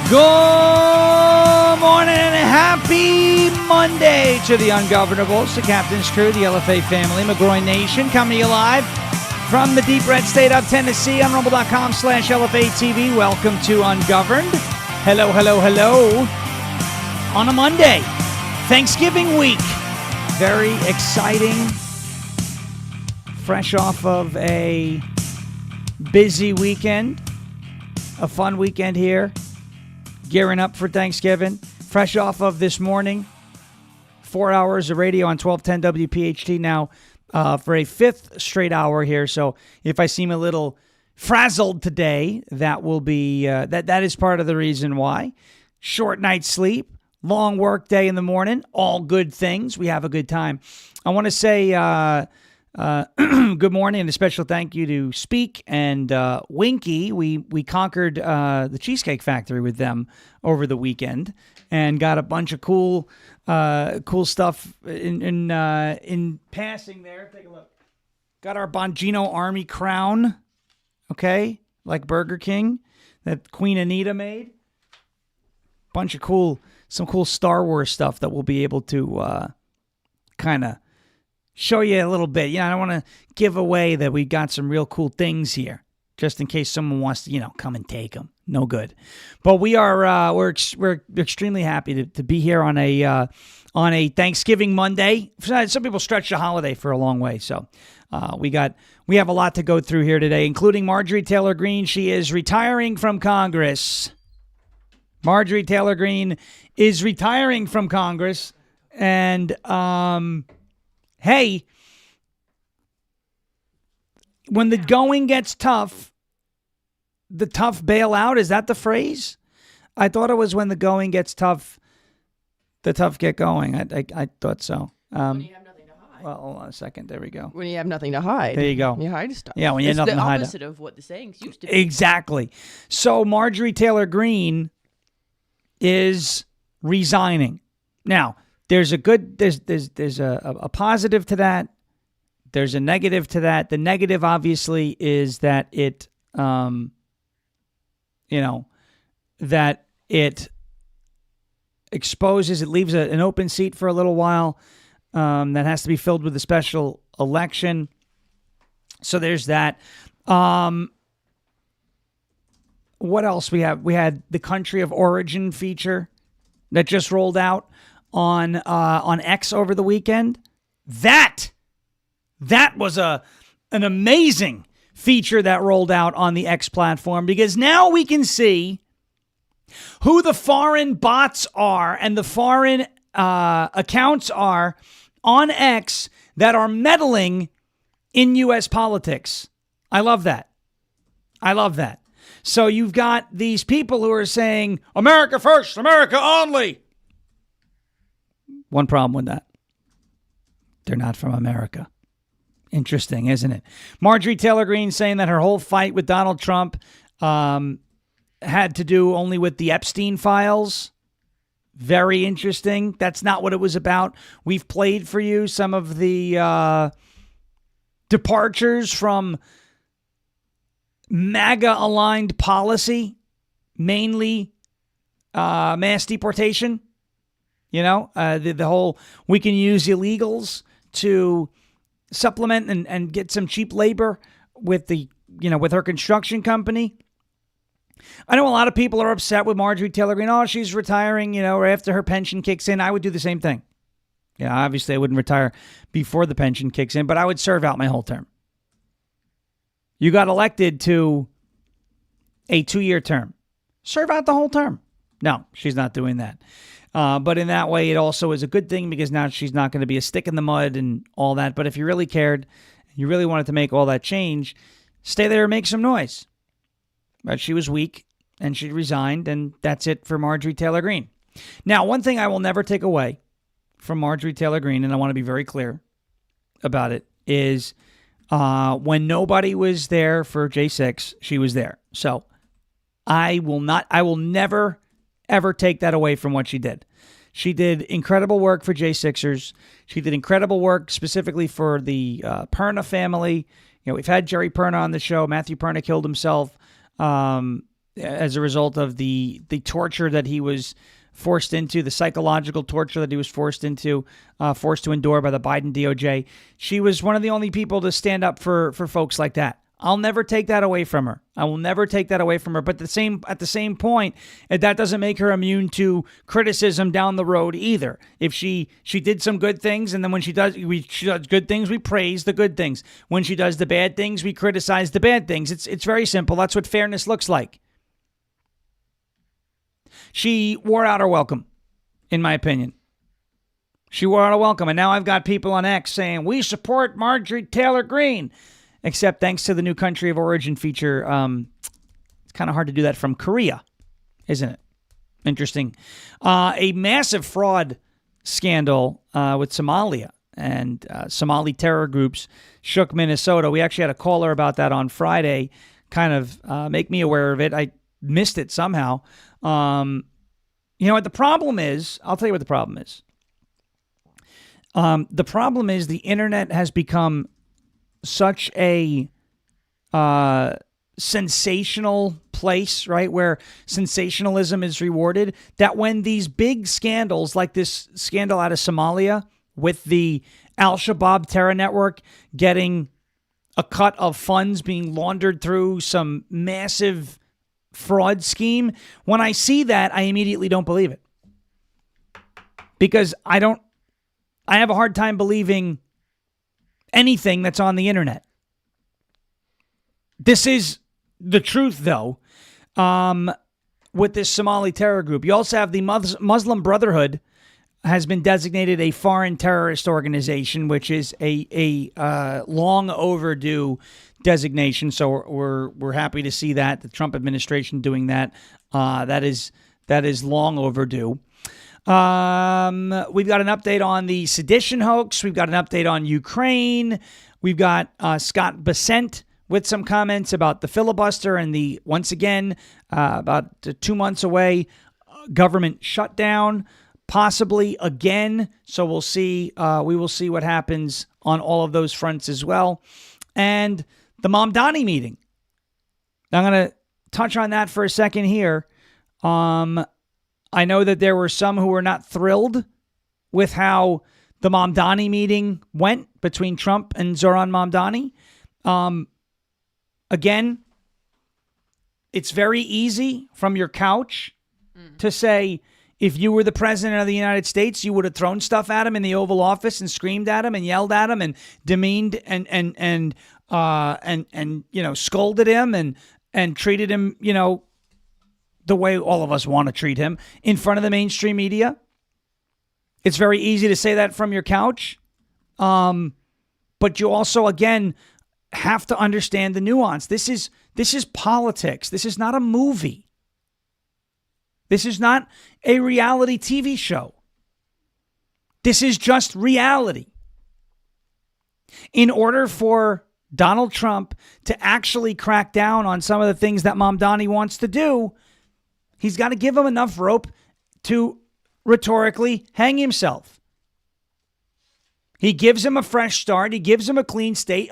Good morning and happy Monday to the Ungovernables, the Captain's Crew, the LFA family, McGroin Nation, coming to you live from the deep red state of Tennessee on rumble.com/LFA TV. Welcome to Ungoverned. Hello, hello, hello. On a Monday, Thanksgiving week. Very exciting. Fresh off of a busy weekend. A fun weekend here. Gearing up for Thanksgiving. Fresh off of this morning. 4 hours of radio on 1210 WPHT now for a fifth straight hour here. So if I seem a little frazzled today, that will be that is part of the reason why. Short night's sleep, long work day in the morning, all good things. We have a good time. I want to say good morning and a special thank you to Speak and Winky. We conquered the Cheesecake Factory with them over the weekend and got a bunch of cool stuff in passing there. Take a look. Got our Bongino Army crown, okay, like Burger King that Queen Anita made. Bunch of some cool Star Wars stuff that we'll be able to kind of show you a little bit. I don't want to give away that we got some real cool things here, just in case someone wants to, come and take them. No good. But we are we're extremely happy to be here on a Thanksgiving Monday. Some people stretch the holiday for a long way, so we have a lot to go through here today, including Marjorie Taylor Greene. She is retiring from Congress. Marjorie Taylor Greene is retiring from Congress, and hey, when the going gets tough, the tough bail out. Is that the phrase? I thought it was when the going gets tough, the tough get going. I thought so. When you have nothing to hide. Well, hold on a second. There we go. When you have nothing to hide. There you go. You hide stuff. Yeah, when you have nothing to hide. It's the opposite of what the sayings used to be. Exactly. So Marjorie Taylor Greene is resigning. Now, there's a positive to that. There's a negative to that. The negative, obviously, is that it, that it exposes, it leaves an open seat for a little while that has to be filled with a special election. So there's that. What else we have? We had the country of origin feature that just rolled out on X over the weekend. That was an amazing feature that rolled out on the X platform, because now we can see who the foreign bots are and the foreign accounts are on X that are meddling in U.S. politics. I love that. So you've got these people who are saying, America first, America only. One problem with that. They're not from America. Interesting, isn't it? Marjorie Taylor Greene saying that her whole fight with Donald Trump had to do only with the Epstein files. Very interesting. That's not what it was about. We've played for you some of the departures from MAGA-aligned policy, mainly mass deportation. The whole, we can use illegals to supplement and get some cheap labor with with her construction company. I know a lot of people are upset with Marjorie Taylor Greene. Oh, she's retiring, or after her pension kicks in. I would do the same thing. Yeah, obviously I wouldn't retire before the pension kicks in, but I would serve out my whole term. You got elected to a 2-year term. Serve out the whole term. No, she's not doing that. But in that way, it also is a good thing, because now she's not going to be a stick in the mud and all that. But if you really cared, you really wanted to make all that change, stay there and make some noise. But she was weak and she resigned, and that's it for Marjorie Taylor Greene. Now, one thing I will never take away from Marjorie Taylor Greene, and I want to be very clear about it, is when nobody was there for J6, she was there. So I will never, ever take that away from what she did. She did incredible work for J6ers. She did incredible work specifically for the Perna family. We've had Jerry Perna on the show. Matthew Perna killed himself. as a result of the torture that he was forced into, the psychological torture that he was forced to endure by the Biden DOJ. She was one of the only people to stand up for folks like that. I'll never take that away from her. I will never take that away from her. But at the same point, that doesn't make her immune to criticism down the road either. If she did some good things, and then when she does good things, we praise the good things. When she does the bad things, we criticize the bad things. It's very simple. That's what fairness looks like. She wore out her welcome, in my opinion. She wore out her welcome. And now I've got people on X saying, we support Marjorie Taylor Greene. Except thanks to the new country of origin feature, it's kind of hard to do that from Korea, isn't it? Interesting. A massive fraud scandal with Somalia and Somali terror groups shook Minnesota. We actually had a caller about that on Friday, kind of make me aware of it. I missed it somehow. You know what the problem is? I'll tell you what the problem is. The problem is the internet has become such a sensational place, right, where sensationalism is rewarded, that when these big scandals like this scandal out of Somalia with the Al-Shabab terror network getting a cut of funds being laundered through some massive fraud scheme, when I see that, I immediately don't believe it. Because I have a hard time believing anything that's on the internet. This is the truth, though, with this Somali terror group. You also have the Muslim Brotherhood has been designated a foreign terrorist organization, which is a long overdue designation. So we're happy to see that the Trump administration doing that. That is long overdue. We've got an update on the sedition hoax. We've got an update on Ukraine. We've got Scott Bessent with some comments about the filibuster and the, once again, about 2 months away, government shutdown, possibly again. So we'll see. We will see what happens on all of those fronts as well. And the Mamdani meeting. I'm going to touch on that for a second here. I know that there were some who were not thrilled with how the Mamdani meeting went between Trump and Zoran Mamdani. Again, it's very easy from your couch to say, if you were the president of the United States, you would have thrown stuff at him in the Oval Office and screamed at him and yelled at him and demeaned and scolded him and treated him, the way all of us want to treat him in front of the mainstream media. It's very easy to say that from your couch. But you also, again, have to understand the nuance. This is politics. This is not a movie. This is not a reality TV show. This is just reality. In order for Donald Trump to actually crack down on some of the things that Mamdani wants to do, he's got to give him enough rope to rhetorically hang himself. He gives him a fresh start. He gives him a clean slate.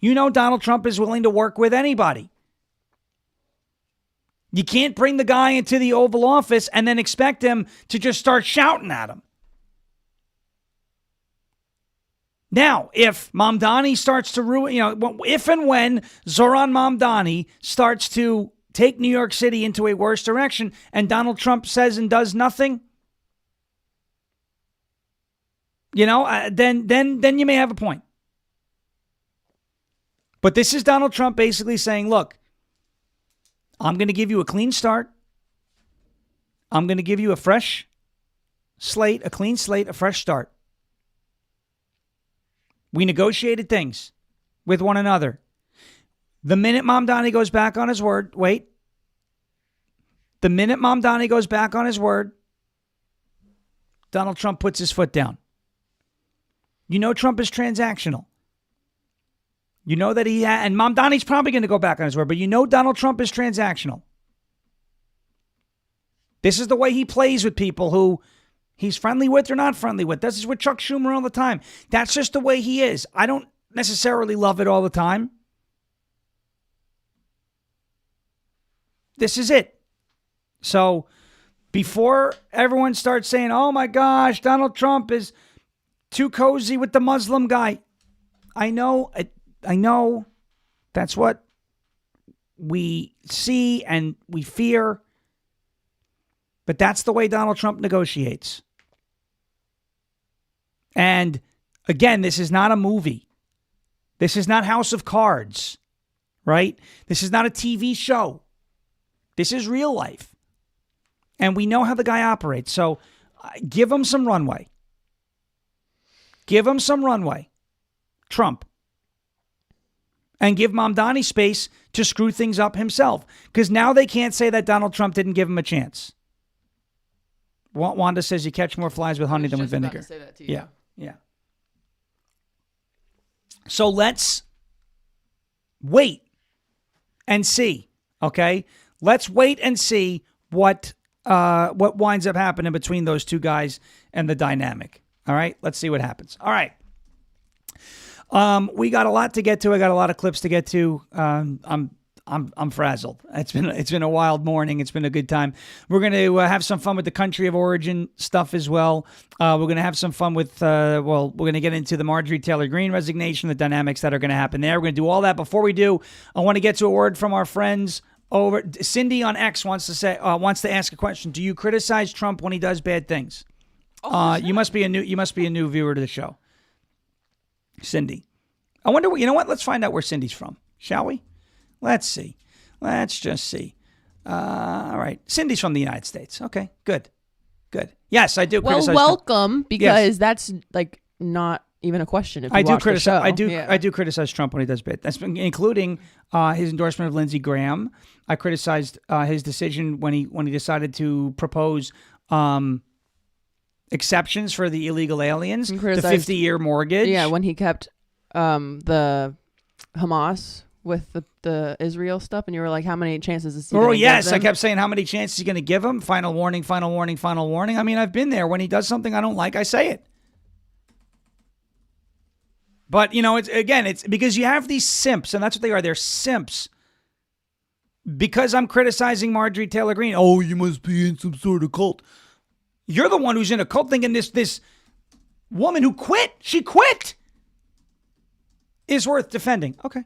Donald Trump is willing to work with anybody. You can't bring the guy into the Oval Office and then expect him to just start shouting at him. Now, if Mamdani starts to ruin, if and when Zoran Mamdani starts to take New York City into a worse direction and Donald Trump says and does nothing, then you may have a point. But this is Donald Trump basically saying, look, I'm going to give you a clean start. I'm going to give you a fresh slate, a clean slate, a fresh start. We negotiated things with one another. The minute Mamdani goes back on his word, the minute Mamdani goes back on his word, Donald Trump puts his foot down. Trump is transactional. You know that and Mamdani's probably going to go back on his word, but Donald Trump is transactional. This is the way he plays with people who he's friendly with or not friendly with. This is with Chuck Schumer all the time. That's just the way he is. I don't necessarily love it all the time. This is it. So before everyone starts saying, oh my gosh, Donald Trump is too cozy with the Muslim guy. I know that's what we see and we fear. But that's the way Donald Trump negotiates. And again, this is not a movie. This is not House of Cards, right? This is not a TV show. This is real life. And we know how the guy operates. So give him some runway. Give him some runway, Trump. And give Mamdani space to screw things up himself. Because now they can't say that Donald Trump didn't give him a chance. Wanda says you catch more flies with honey than with vinegar. Say that to you. Yeah. So let's wait and see, okay? Let's wait and see what winds up happening between those two guys and the dynamic. All right? Let's see what happens. All right. We got a lot to get to. I got a lot of clips to get to. I'm frazzled. It's been a wild morning. It's been a good time. We're going to have some fun with the country of origin stuff as well. We're going to have some fun with, we're going to get into the Marjorie Taylor Greene resignation, the dynamics that are going to happen there. We're going to do all that. Before we do, I want to get to a word from our friends over. Cindy on X wants to ask a question. Do you criticize Trump when he does bad things? You must be a new viewer to the show. Cindy. I wonder, you know what? Let's find out where Cindy's from, shall we? Let's see. Let's just see. All right. Cindy's from the United States. Okay, good. Yes, I do criticize Trump. Welcome, because that's like not even a question. If you watch the show. I do criticize Trump when he does bad. That's been, including his endorsement of Lindsey Graham. I criticized his decision when he decided to propose exceptions for the illegal aliens, the 50-year mortgage. Yeah, when he kept the Hamas with the Israel stuff, and you were like, how many chances is he going to give them? I kept saying, how many chances is he going to give him? Final warning, final warning, final warning. I mean, I've been there. When he does something I don't like, I say it. But, it's because you have these simps, and that's what they are. They're simps. Because I'm criticizing Marjorie Taylor Greene. Oh, you must be in some sort of cult. You're the one who's in a cult thinking this woman who quit, she quit, is worth defending. Okay.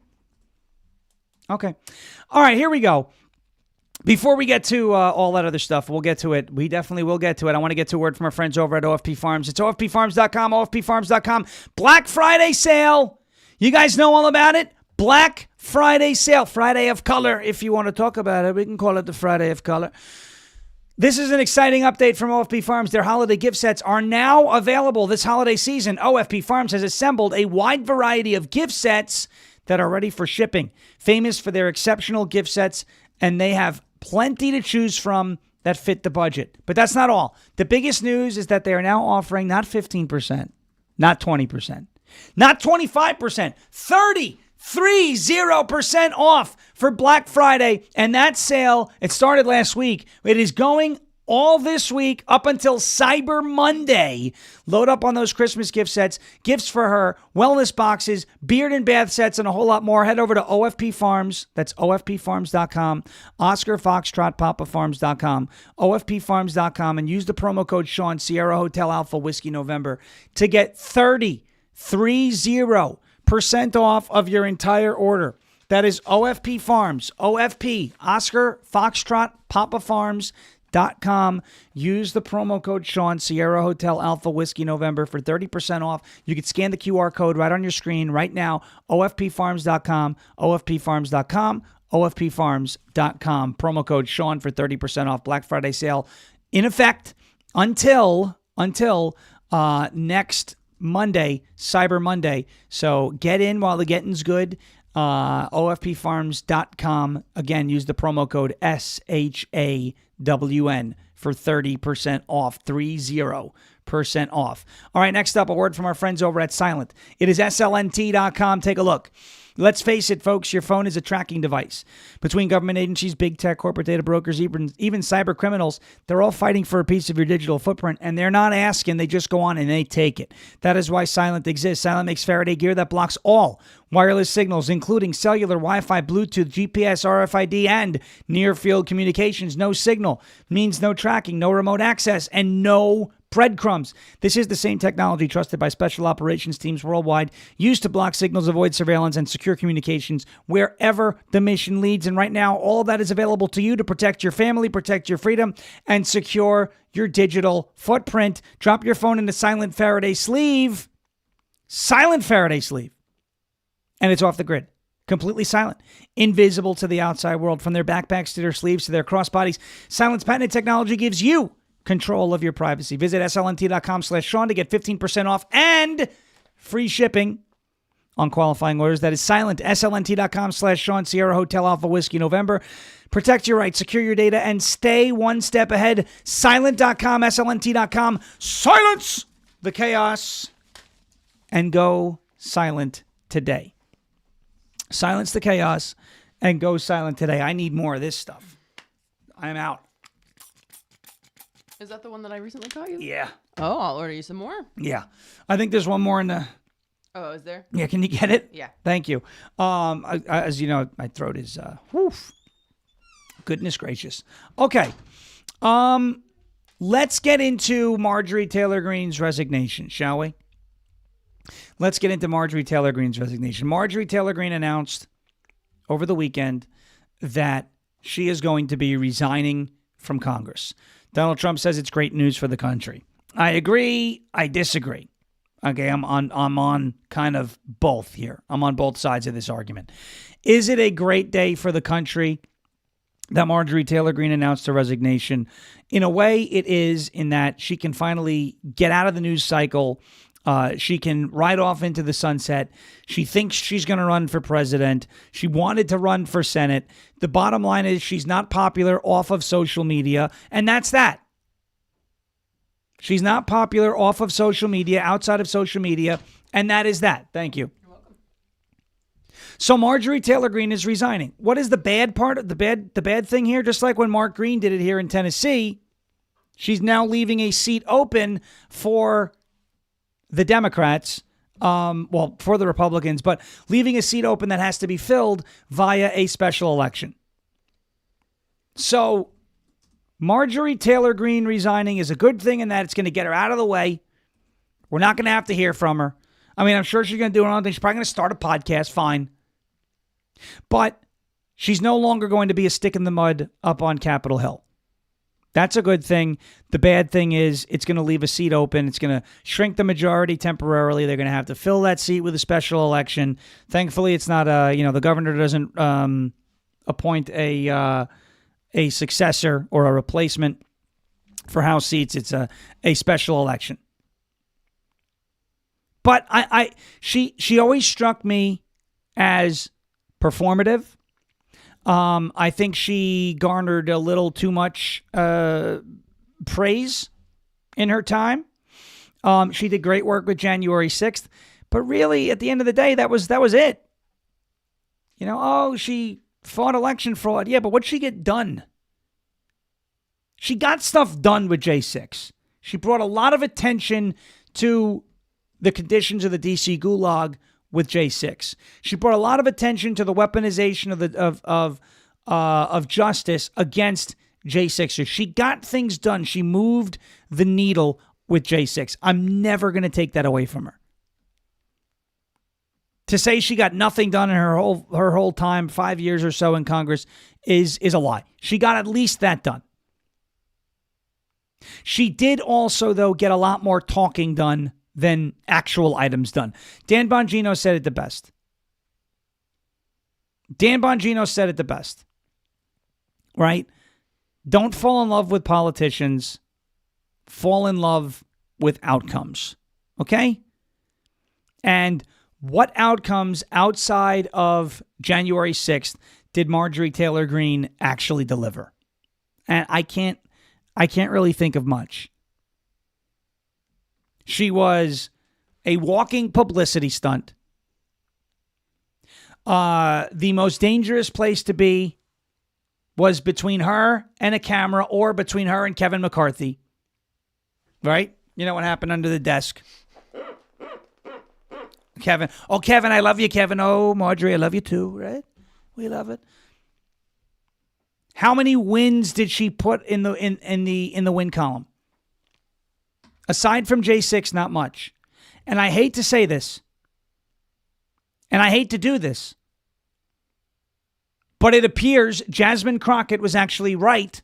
All right, here we go. Before we get to all that other stuff, we'll get to it. We definitely will get to it. I want to get to a word from our friends over at OFP Farms. It's OFPFarms.com, OFPFarms.com. Black Friday sale. You guys know all about it? Black Friday sale. Friday of color, if you want to talk about it. We can call it the Friday of color. This is an exciting update from OFP Farms. Their holiday gift sets are now available this holiday season. OFP Farms has assembled a wide variety of gift sets that are ready for shipping. Famous for their exceptional gift sets, and they have plenty to choose from that fit the budget. But that's not all. The biggest news is that they are now offering not 15%, not 20%, not 25%, 30% off for Black Friday. And that sale, it started last week. It is going all this week up until Cyber Monday. Load up on those Christmas gift sets, gifts for her, wellness boxes, beard and bath sets, and a whole lot more. Head over to OFP Farms. That's OFPFarms.com. Oscar Foxtrot Papa Farms.com. OFPFarms.com, and use the promo code Sean, Sierra Hotel Alpha Whiskey November, to get 30% off of your entire order. That is OFP Farms. OFP, Oscar Foxtrot Papa Farms.com. Use the promo code Sean, Sierra Hotel Alpha Whiskey November, for 30% off. You can scan the QR code right on your screen right now. OFPFarms.com, OFPFarms.com, OFPFarms.com. Promo code Sean for 30% off. Black Friday sale in effect until next Monday, Cyber Monday. So get in while the getting's good. OFPFarms.com. Again, use the promo code SHAWN for 30% off. 30% off. All right, next up, a word from our friends over at Silent. It is SLNT.com. Take a look. Let's face it, folks, your phone is a tracking device. Between government agencies, big tech, corporate data brokers, even cyber criminals, they're all fighting for a piece of your digital footprint, and they're not asking. They just go on and they take it. That is why Silent exists. Silent makes Faraday gear that blocks all wireless signals, including cellular, Wi-Fi, Bluetooth, GPS, RFID, and near-field communications. No signal means no tracking, no remote access, and no breadcrumbs. This is the same technology trusted by special operations teams worldwide, used to block signals, avoid surveillance, and secure communications wherever the mission leads. And right now, all that is available to you to protect your family, protect your freedom, and secure your digital footprint. Drop your phone in the Silent Faraday sleeve. Silent Faraday sleeve. And it's off the grid. Completely silent. Invisible to the outside world. From their backpacks to their sleeves to their crossbodies, Silent's patented technology gives you control of your privacy. Visit slnt.com/Sean to get 15% off and free shipping on qualifying orders. That is Silent. slnt.com/Sean. Sierra Hotel Alpha Whiskey November. Protect your rights, secure your data, and stay one step ahead. Silent.com, slnt.com. Silence the chaos and go silent today. Silence the chaos and go silent today. I need more of this stuff. I'm out. Is that the one that I recently caught you? Yeah. Oh, I'll order you some more. Yeah. I think there's one more in the... Oh, is there? Yeah, can you get it? Yeah. Thank you. As you know, my throat is... Goodness gracious. Okay. Let's get into Marjorie Taylor Greene's resignation, shall we? Let's get into Marjorie Taylor Greene's resignation. Marjorie Taylor Greene announced over the weekend that she is going to be resigning from Congress. Donald Trump says it's great news for the country. I agree. I disagree. Okay, I'm on kind of both here. I'm on both sides of this argument. Is it a great day for the country that Marjorie Taylor Greene announced her resignation? In a way, it is, in that she can finally get out of the news cycle. She can ride off into the sunset. She thinks she's going to run for president. She wanted to run for Senate. The bottom line is she's not popular off of social media, and that's that. She's not popular off of social media, outside of social media, and that is that. Thank you. You're welcome. So Marjorie Taylor Greene is resigning. What is the bad part? The bad thing here, just like when Mark Green did it here in Tennessee, she's now leaving a seat open for the Democrats, for the Republicans, but leaving a seat open that has to be filled via a special election. So Marjorie Taylor Greene resigning is a good thing in that it's going to get her out of the way. We're not going to have to hear from her. I mean, I'm sure she's going to do her own thing. She's probably going to start a podcast, fine. But she's no longer going to be a stick in the mud up on Capitol Hill. That's a good thing. The bad thing is it's going to leave a seat open. It's going to shrink the majority temporarily. They're going to have to fill that seat with a special election. Thankfully, it's not the governor doesn't appoint a successor or a replacement for House seats. It's a special election. But she always struck me as performative. I think she garnered a little too much praise in her time. She did great work with January 6th, but really, at the end of the day, that was it. She fought election fraud. Yeah, but what'd she get done? She got stuff done with J6. She brought a lot of attention to the conditions of the DC Gulag with J6. She brought a lot of attention to the weaponization of justice against J6ers. She got things done. She moved the needle with J6. I'm never going to take that away from her. To say she got nothing done in her whole time, 5 years or so in Congress, is a lie. She got at least that done. She did also, though, get a lot more talking done than actual items done. Dan Bongino said it the best. Right? Don't fall in love with politicians. Fall in love with outcomes. Okay? And what outcomes outside of January 6th did Marjorie Taylor Greene actually deliver? And I can't really think of much. She was a walking publicity stunt. The most dangerous place to be was between her and a camera or between her and Kevin McCarthy. Right? You know what happened under the desk? Kevin. Oh, Kevin, I love you, Kevin. Oh, Marjorie, I love you too, right? We love it. How many wins did she put in the win column? Aside from J6, not much. And I hate to say this, and I hate to do this, but it appears Jasmine Crockett was actually right,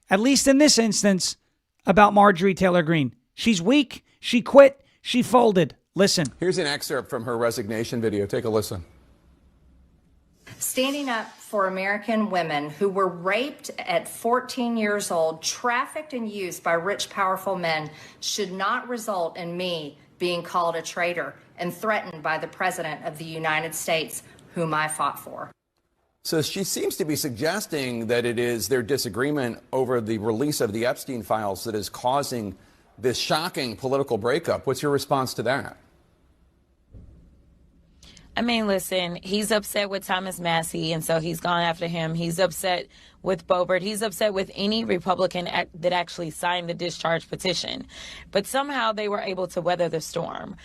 at least in this instance, about Marjorie Taylor Greene. She's weak. She quit. She folded. Listen. Here's an excerpt from her resignation video. Take a listen. Standing up for American women who were raped at 14 years old, trafficked and used by rich, powerful men should not result in me being called a traitor and threatened by the President of the United States, whom I fought for. So she seems to be suggesting that it is their disagreement over the release of the Epstein files that is causing this shocking political breakup. What's your response to that? I mean, listen, he's upset with Thomas Massie, and so he's gone after him. He's upset with Boebert. He's upset with any Republican that actually signed the discharge petition. But somehow they were able to weather the storm.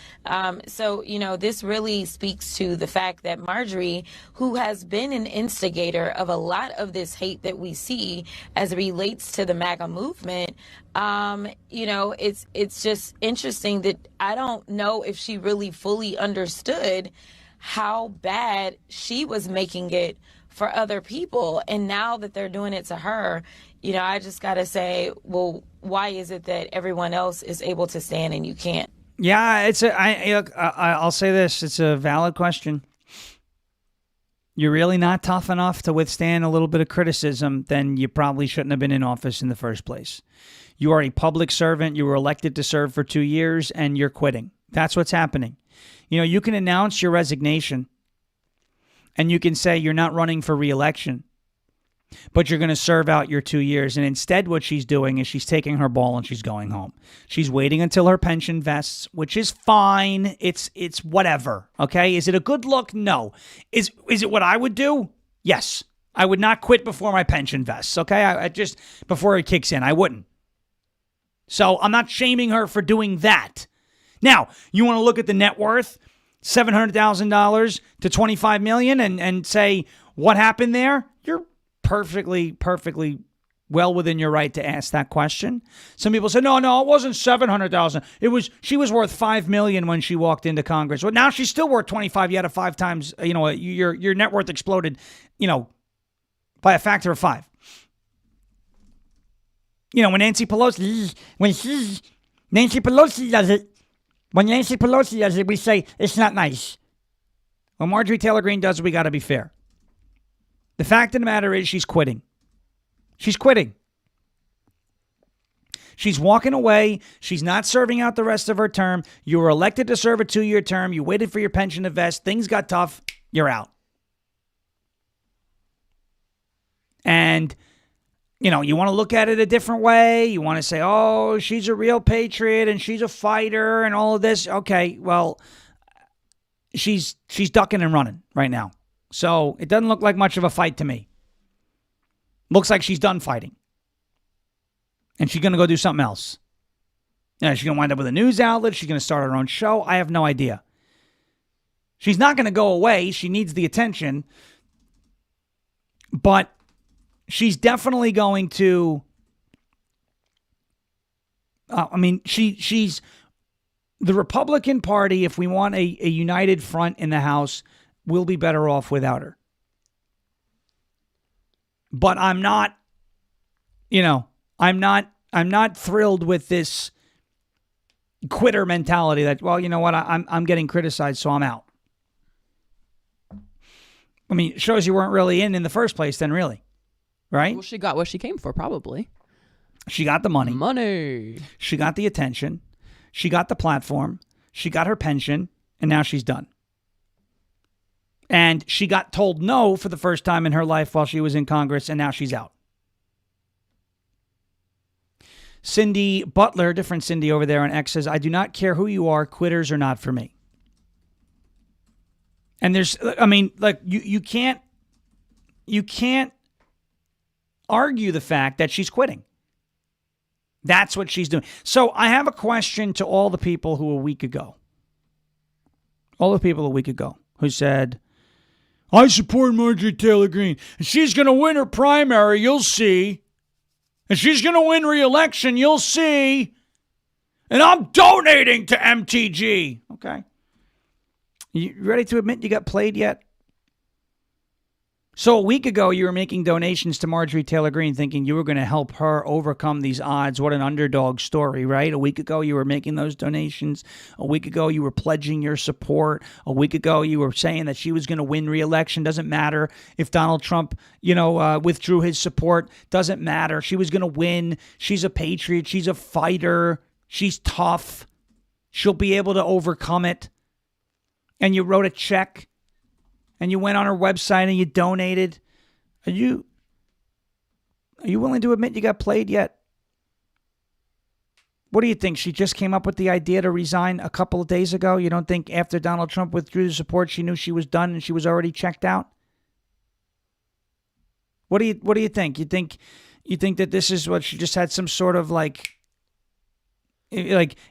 So, you know, this really speaks to the fact that Marjorie, who has been an instigator of a lot of this hate that we see as it relates to the MAGA movement, you know, it's just interesting that I don't know if she really fully understood how bad she was making it for other people. And now that they're doing it to her, you know, I just got to say, well, why is it that everyone else is able to stand and you can't? Yeah, I'll say this. It's a valid question. You're really not tough enough to withstand a little bit of criticism, then you probably shouldn't have been in office in the first place. You are a public servant. You were elected to serve for 2 years, and you're quitting. That's what's happening. You know, you can announce your resignation and you can say you're not running for re-election, but you're going to serve out your 2 years. And instead what she's doing is she's taking her ball and she's going home. She's waiting until her pension vests, which is fine. It's whatever. Okay. Is it a good look? No. Is it what I would do? Yes. I would not quit before my pension vests. Okay. I just, before it kicks in, I wouldn't. So I'm not shaming her for doing that. Now, you want to look at the net worth, $700,000 to $25 million, and say, what happened there? You're perfectly well within your right to ask that question. Some people say, no, it wasn't $700,000. She was worth $5 million when she walked into Congress. Well, now she's still worth 25. You had a 5 times, you know, your net worth exploded, you know, by a factor of 5. You know, when Nancy Pelosi does it, when Nancy Pelosi does it, we say, it's not nice. When Marjorie Taylor Greene does it, we got to be fair. The fact of the matter is she's quitting. She's quitting. She's walking away. She's not serving out the rest of her term. You were elected to serve a 2-year term. You waited for your pension to vest. Things got tough. You're out. And you know, you want to look at it a different way. You want to say, oh, she's a real patriot and she's a fighter and all of this. Okay, well, she's ducking and running right now. So it doesn't look like much of a fight to me. Looks like she's done fighting. And she's going to go do something else. Yeah, she's going to wind up with a news outlet. She's going to start her own show. I have no idea. She's not going to go away. She needs the attention. But she's definitely going to, she's the Republican Party, if we want a united front in the House, will be better off without her. But I'm not thrilled with this quitter mentality that, well, you know what, I'm getting criticized, so I'm out. I mean, it shows you weren't really in the first place then, really. Right? Well, she got what she came for, probably. She got the money. Money. She got the attention. She got the platform. She got her pension. And now she's done. And she got told no for the first time in her life while she was in Congress. And now she's out. Cindy Butler, different Cindy over there on X, says, I do not care who you are. Quitters are not for me. And there's, I mean, like you can't argue the fact that she's quitting. That's what she's doing. So I have a question to all the people who a week ago who said, I support Marjorie Taylor Greene, and she's going to win her primary, you'll see. And she's going to win re-election, you'll see. And I'm donating to MTG. Okay. You ready to admit you got played yet? So a week ago, you were making donations to Marjorie Taylor Greene thinking you were going to help her overcome these odds. What an underdog story, right? A week ago, you were making those donations. A week ago, you were pledging your support. A week ago, you were saying that she was going to win re-election. Doesn't matter if Donald Trump, withdrew his support. Doesn't matter. She was going to win. She's a patriot. She's a fighter. She's tough. She'll be able to overcome it. And you wrote a check. And you went on her website and you donated. Are you willing to admit you got played yet? What do you think? She just came up with the idea to resign a couple of days ago? You don't think after Donald Trump withdrew the support, she knew she was done and she was already checked out? What do you think? You think that this is what she just had some sort of like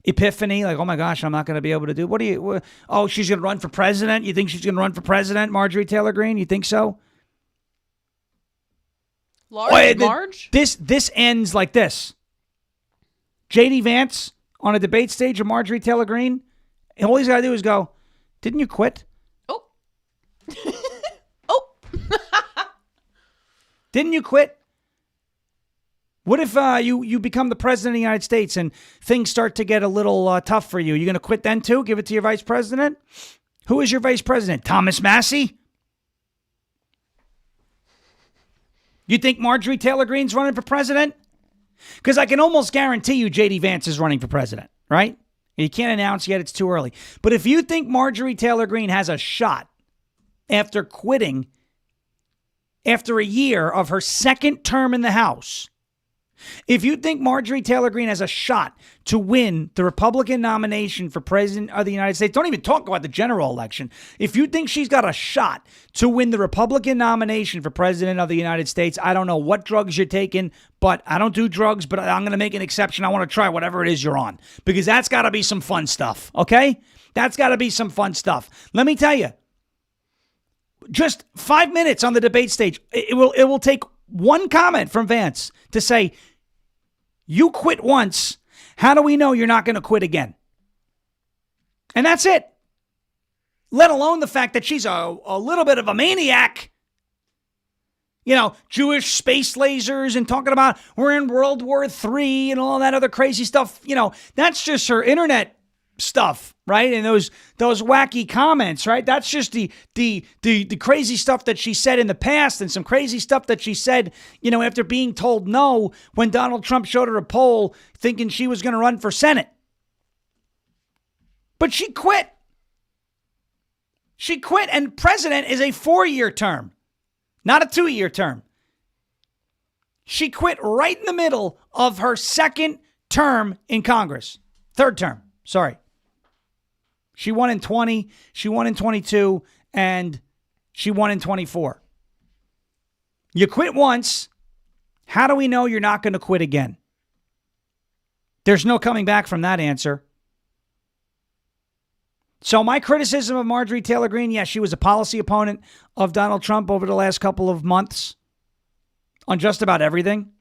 epiphany, like, oh my gosh, I'm not going to be able to do. She's going to run for president? You think she's going to run for president, Marjorie Taylor Greene? You think so? Marge? This ends like this. J.D. Vance on a debate stage of Marjorie Taylor Greene, and all he's got to do is go, didn't you quit? Oh. Didn't you quit? What if you become the president of the United States and things start to get a little tough for you? You going to quit then too? Give it to your vice president? Who is your vice president? Thomas Massey? You think Marjorie Taylor Greene's running for president? Because I can almost guarantee you J.D. Vance is running for president, right? You can't announce yet. It's too early. But if you think Marjorie Taylor Greene has a shot after quitting after a year of her second term in the House, if you think Marjorie Taylor Greene has a shot to win the Republican nomination for president of the United States, don't even talk about the general election. If you think she's got a shot to win the Republican nomination for president of the United States, I don't know what drugs you're taking, but I don't do drugs, but I'm going to make an exception. I want to try whatever it is you're on, because that's got to be some fun stuff, okay? That's got to be some fun stuff. Let me tell you, just 5 minutes on the debate stage, it will take one comment from Vance to say, you quit once. How do we know you're not going to quit again? And that's it. Let alone the fact that she's a little bit of a maniac. Jewish space lasers and talking about we're in World War III and all that other crazy stuff. That's just her internet stuff, right? And those wacky comments, right? That's just the crazy stuff that she said in the past, and some crazy stuff that she said, after being told no when Donald Trump showed her a poll thinking she was going to run for Senate. But she quit. She quit, and president is a 4-year term, not a 2-year term. She quit right in the middle of her second term in Congress. Third term, sorry. She won in 20, she won in 22, and she won in 24. You quit once. How do we know you're not going to quit again? There's no coming back from that answer. So my criticism of Marjorie Taylor Greene, yes, she was a policy opponent of Donald Trump over the last couple of months on just about everything.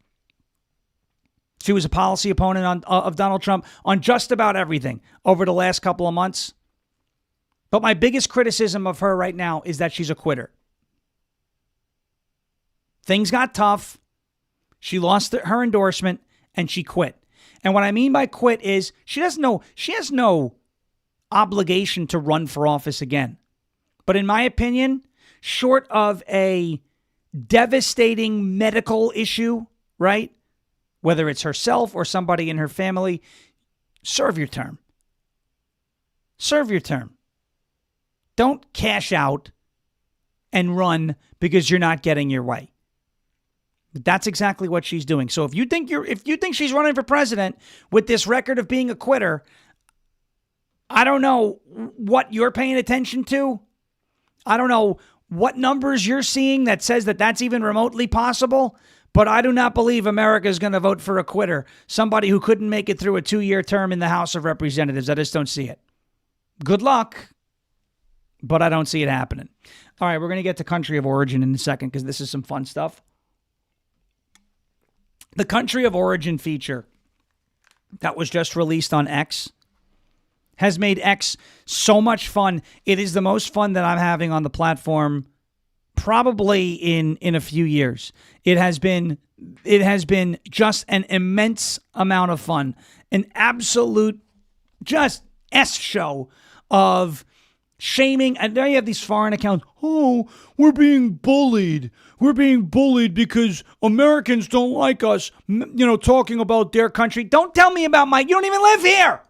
She was a policy opponent of Donald Trump on just about everything over the last couple of months. But my biggest criticism of her right now is that she's a quitter. Things got tough. She lost her endorsement and she quit. And what I mean by quit is she has no obligation to run for office again. But in my opinion, short of a devastating medical issue, right? Whether it's herself or somebody in her family, serve your term. Serve your term. Don't cash out and run because you're not getting your way. That's exactly what she's doing. So if you think she's running for president with this record of being a quitter, I don't know what you're paying attention to. I don't know what numbers you're seeing that says that that's even remotely possible, but I do not believe America is going to vote for a quitter, somebody who couldn't make it through a 2-year term in the House of Representatives. I just don't see it. Good luck, but I don't see it happening. All right, we're going to get to country of origin in a second because this is some fun stuff. The country of origin feature that was just released on X has made X so much fun. It is the most fun that I'm having on the platform probably in a few years. It has been just an immense amount of fun. An absolute just S show of shaming. And there you have these foreign accounts. Oh, we're being bullied. We're being bullied because Americans don't like us, talking about their country. Don't tell me about you don't even live here.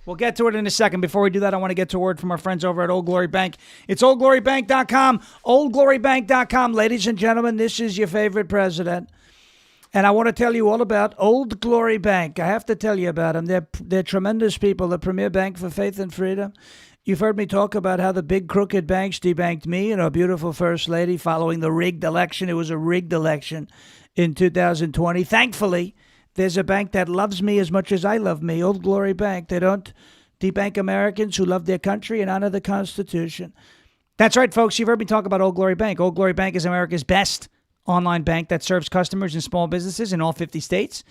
We'll get to it in a second. Before we do that, I want to get to a word from our friends over at Old Glory Bank. It's oldglorybank.com, oldglorybank.com. Ladies and gentlemen, this is your favorite president. And I want to tell you all about Old Glory Bank. I have to tell you about them. They're tremendous people, the premier bank for faith and freedom. You've heard me talk about how the big crooked banks debanked me and our beautiful first lady following the rigged election. It was a rigged election in 2020. Thankfully, there's a bank that loves me as much as I love me, Old Glory Bank. They don't debank Americans who love their country and honor the Constitution. That's right, folks. You've heard me talk about Old Glory Bank. Old Glory Bank is America's best online bank that serves customers and small businesses in all 50 states.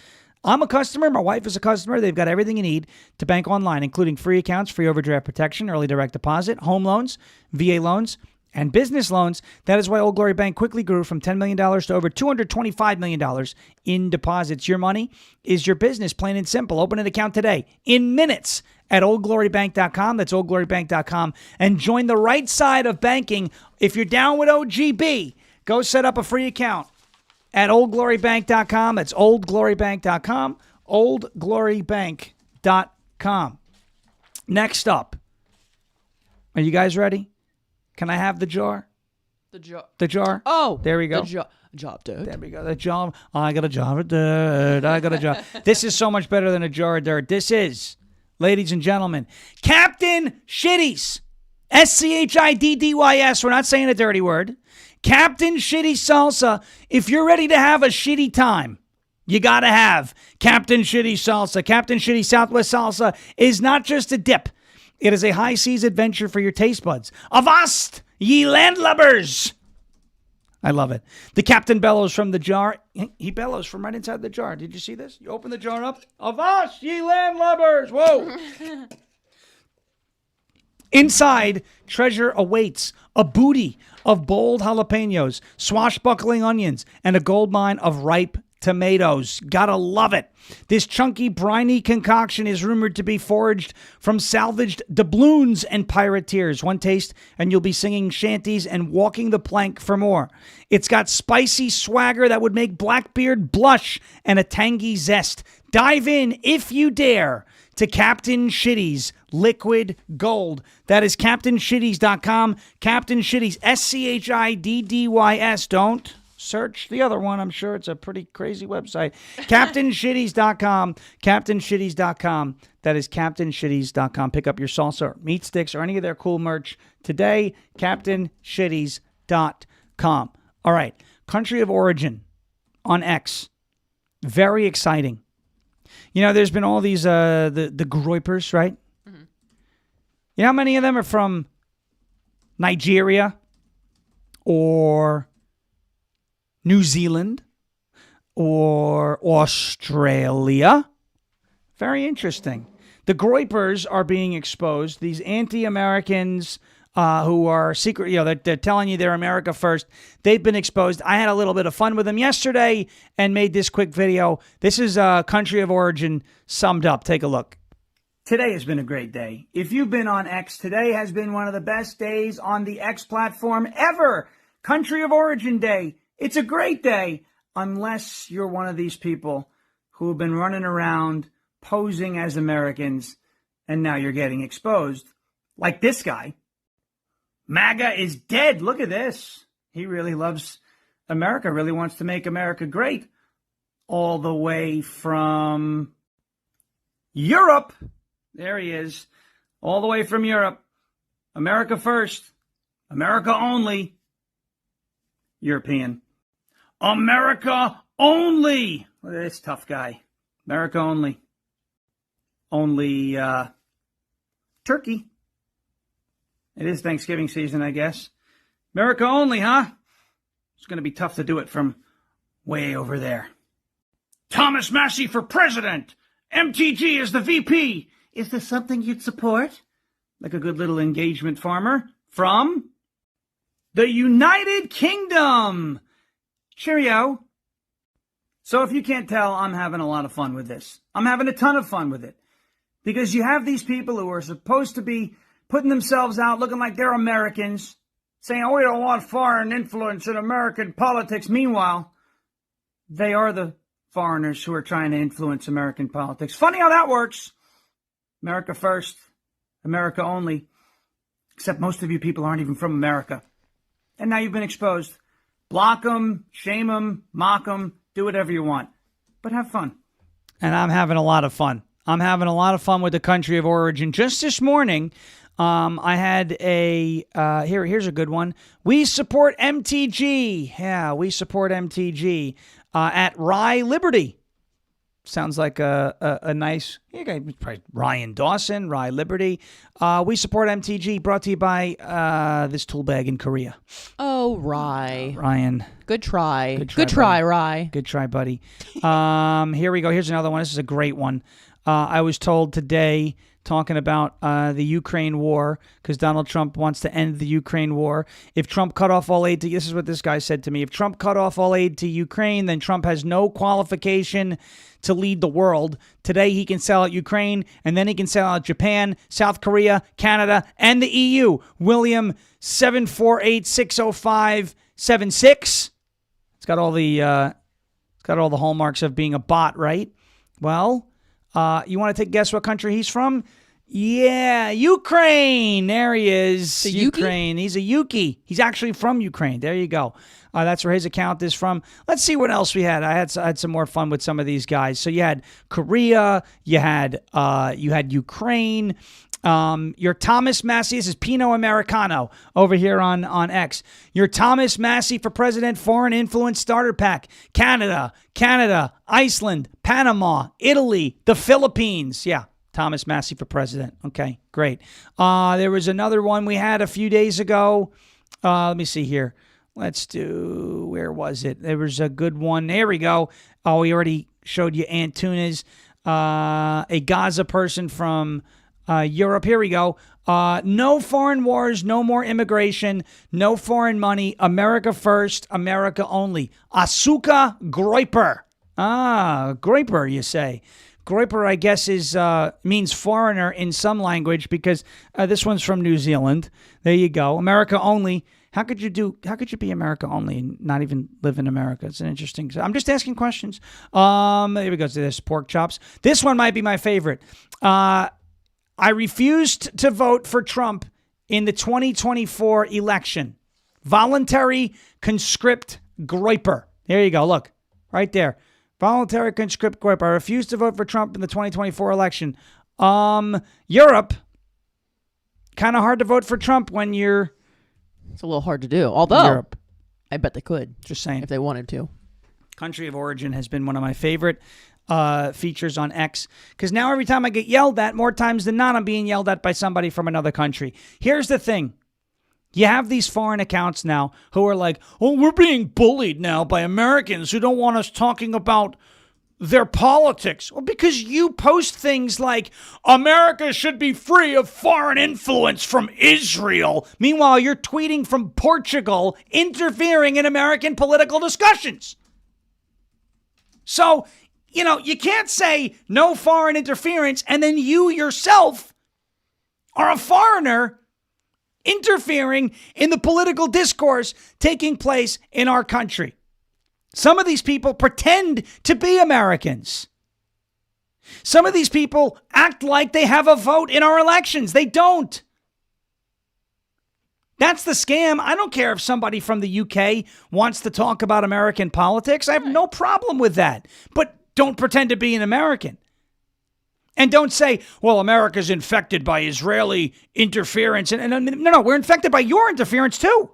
I'm a customer. My wife is a customer. They've got everything you need to bank online, including free accounts, free overdraft protection, early direct deposit, home loans, VA loans, and business loans. That is why Old Glory Bank quickly grew from $10 million to over $225 million in deposits. Your money is your business, plain and simple. Open an account today in minutes at oldglorybank.com. That's oldglorybank.com. And join the right side of banking. If you're down with OGB, go set up a free account at oldglorybank.com. That's oldglorybank.com. oldglorybank.com. Next up. Are you guys ready? Can I have the jar? The jar? Oh. There we go. Job, dude. There we go. The jar. I got a jar of dirt. I got a jar. This is so much better than a jar of dirt. This is, ladies and gentlemen, Captain Shitty's. SCHIDDYS. We're not saying a dirty word. Captain Shitty Salsa. If you're ready to have a shitty time, you got to have Captain Shitty Salsa. Captain Shitty Southwest Salsa is not just a dip. It is a high seas adventure for your taste buds. Avast, ye landlubbers! I love it. The captain bellows from the jar. He bellows from right inside the jar. Did you see this? You open the jar up. Avast, ye landlubbers! Whoa! Inside, treasure awaits. A booty of bold jalapenos, swashbuckling onions, and a gold mine of ripe tomatoes. Gotta love it. This chunky, briny concoction is rumored to be foraged from salvaged doubloons and pirateers. One taste, and you'll be singing shanties and walking the plank for more. It's got spicy swagger that would make Blackbeard blush and a tangy zest. Dive in, if you dare, to Captain Shitty's Liquid Gold. That is CaptainShitties.com. Captain Shitties, SCHIDDYS. Don't search the other one. I'm sure it's a pretty crazy website. CaptainShitties.com. CaptainShitties.com. That is CaptainShitties.com. Pick up your salsa, meat sticks, or any of their cool merch today. CaptainShitties.com. All right. Country of origin on X. Very exciting. You know, there's been all these, the groypers, right? Mm-hmm. You know how many of them are from Nigeria or New Zealand or Australia? Very interesting. The groypers are being exposed. These anti-Americans who are secret, they're telling you they're America first. They've been exposed. I had a little bit of fun with them yesterday and made this quick video. This is country of origin summed up. Take a look. Today has been a great day. If you've been on X, today has been one of the best days on the X platform ever. Country of origin day. It's a great day, unless you're one of these people who have been running around posing as Americans, and now you're getting exposed. Like this guy. MAGA is dead. Look at this. He really loves America, really wants to make America great. All the way from Europe. There he is. All the way from Europe. America first. America only. European. America only. Look at this tough guy. America only. Only turkey. It is Thanksgiving season, I guess. America only, huh? It's going to be tough to do it from way over there. Thomas Massie for president. MTG is the VP. Is this something you'd support? Like a good little engagement farmer from the United Kingdom. Cheerio. So if you can't tell, I'm having a lot of fun with this. I'm having a ton of fun with it. Because you have these people who are supposed to be putting themselves out, looking like they're Americans, saying, oh, we don't want foreign influence in American politics. Meanwhile, they are the foreigners who are trying to influence American politics. Funny how that works. America first, America only. Except most of you people aren't even from America. And now you've been exposed. Block them, shame them, mock them, do whatever you want. But have fun. And I'm having a lot of fun. I'm having a lot of fun with the country of origin. Just this morning, I had here's a good one. We support MTG. Yeah, we support MTG at Rye Liberty. Sounds like a nice, probably Ryan Dawson, Rye Liberty. We support MTG, brought to you by this tool bag in Korea. Oh, Rye. Ryan. Good try. Good try, Rye. Good try, buddy. Here we go. Here's another one. This is a great one. I was told today, talking about the Ukraine war, because Donald Trump wants to end the Ukraine war. If Trump cut off all aid to, this is what this guy said to me, if Trump cut off all aid to Ukraine, then Trump has no qualification to lead the world. Today he can sell out Ukraine, and then he can sell out Japan, South Korea, Canada, and the EU. William 748-605-76. It's got all the hallmarks of being a bot, right? Well, you want to take a guess what country he's from? Yeah, Ukraine. There he is. Ukraine. He's a Yuki. He's actually from Ukraine. There you go. That's where his account is from. Let's see what else we had. I had some more fun with some of these guys. So you had Korea. You had Ukraine. Your Thomas Massie, this is Pinot Americano over here on X. Your Thomas Massie for President Foreign Influence Starter Pack. Canada, Iceland, Panama, Italy, the Philippines. Yeah, Thomas Massie for President. Okay, great. There was another one we had a few days ago. Let me see here. Let's do, where was it? There was a good one. There we go. Oh, we already showed you Antunes, a Gaza person from Europe. Here we go. No foreign wars, no more immigration, no foreign money. America first, America only. Asuka Groiper. Groiper, you say. Groiper, I guess, means foreigner in some language, because this one's from New Zealand. There you go. America only. How could you be America only and not even live in America? It's an interesting. I'm just asking questions. Here we go. So this pork chops. This one might be my favorite. I refused to vote for Trump in the 2024 election. Voluntary conscript Groiper. There you go. Look, right there. Voluntary conscript Groiper. I refused to vote for Trump in the 2024 election. Europe. Kind of hard to vote for Trump when you're. It's a little hard to do. Although, Europe. I bet they could. Just saying. If they wanted to. Country of origin has been one of my favorite features on X, because now every time I get yelled at, more times than not, I'm being yelled at by somebody from another country. Here's the thing. You have these foreign accounts now who are like, oh, we're being bullied now by Americans who don't want us talking about their politics. Well, because you post things like, America should be free of foreign influence from Israel. Meanwhile, you're tweeting from Portugal, interfering in American political discussions. So, you can't say no foreign interference, and then you yourself are a foreigner interfering in the political discourse taking place in our country. Some of these people pretend to be Americans. Some of these people act like they have a vote in our elections. They don't. That's the scam. I don't care if somebody from the UK wants to talk about American politics. I have no problem with that. But don't pretend to be an American. And don't say, well, America's infected by Israeli interference. No, we're infected by your interference too.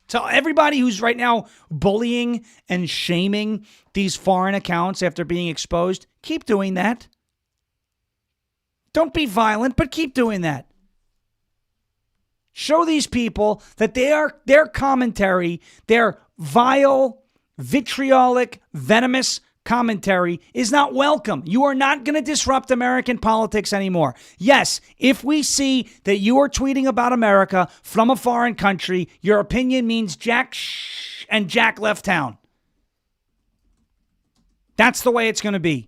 So everybody who's right now bullying and shaming these foreign accounts after being exposed, keep doing that. Don't be violent, but keep doing that. Show these people that their commentary, their vile, vitriolic, venomous commentary is not welcome. You are not going to disrupt American politics anymore. Yes, if we see that you are tweeting about America from a foreign country, your opinion means Jack and Jack left town. That's the way it's going to be.